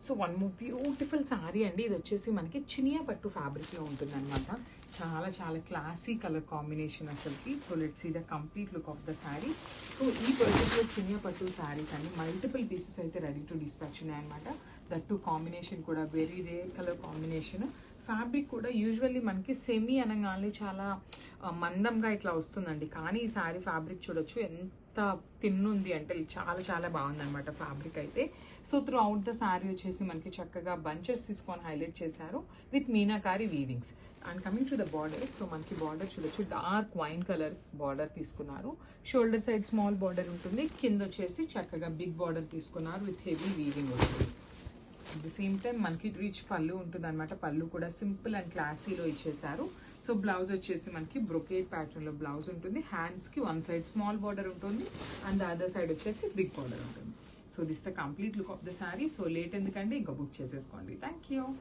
So one more beautiful sari అండి. ఇది వచ్చేసి మనకి చినియా పట్టు ఫ్యాబ్రిక్లో ఉంటుంది అనమాట. చాలా చాలా క్లాసీ కలర్ కాంబినేషన్ అసలుకి. So let's see the complete look of the sari. So ఈ పర్టికులర్ చినియా పట్టు శారీస్ అన్ని మల్టిపుల్ పీసెస్ అయితే రెడీ టు డిస్పాచ్ ఉన్నాయన్నమాట. దట్ టు కాంబినేషన్ కూడా very rare colour combination. Fabric కూడా యూజువల్లీ మనకి సెమీ అనగానే చాలా మందంగా ఇట్లా వస్తుందండి. కానీ ఈ శారీ ఫ్యాబ్రిక్ చూడొచ్చు ఎంత తిన్నుంది అంటే చాలా చాలా బాగుందన్నమాట ఫ్యాబ్రిక్ అయితే. So throughout the sari వచ్చేసి మనకి చక్కగా బంచెస్ తీసుకొని హైలైట్ చేశారు with meenakari weavings. And coming to the border, so మనకి బార్డర్ చూడొచ్చు డార్క్ వైన్ కలర్ బార్డర్ తీసుకున్నారు. షోల్డర్ సైడ్ స్మాల్ బార్డర్ ఉంటుంది, కింద వచ్చేసి చక్కగా బిగ్ బార్డర్ తీసుకున్నారు విత్ హెవీ వీవింగ్ వస్తుంది. అట్ ది సేమ్ టైం మనకి రిచ్ పళ్ళు ఉంటుంది అనమాట. పళ్ళు కూడా సింపుల్ అండ్ క్లాసీలో ఇచ్చేసారు. సో బ్లౌజ్ వచ్చేసి మనకి బ్రొకేట్ ప్యాటర్న్లో బ్లౌజ్ ఉంటుంది. హ్యాండ్స్కి వన్ సైడ్ స్మాల్ బార్డర్ ఉంటుంది అండ్ ద అదర్ సైడ్ వచ్చేసి బిగ్ బార్డర్ ఉంటుంది. So this the complete look of the sari. So late ఎందుకంటే ఇంకా బుక్ చేసేసుకోండి. Thank you.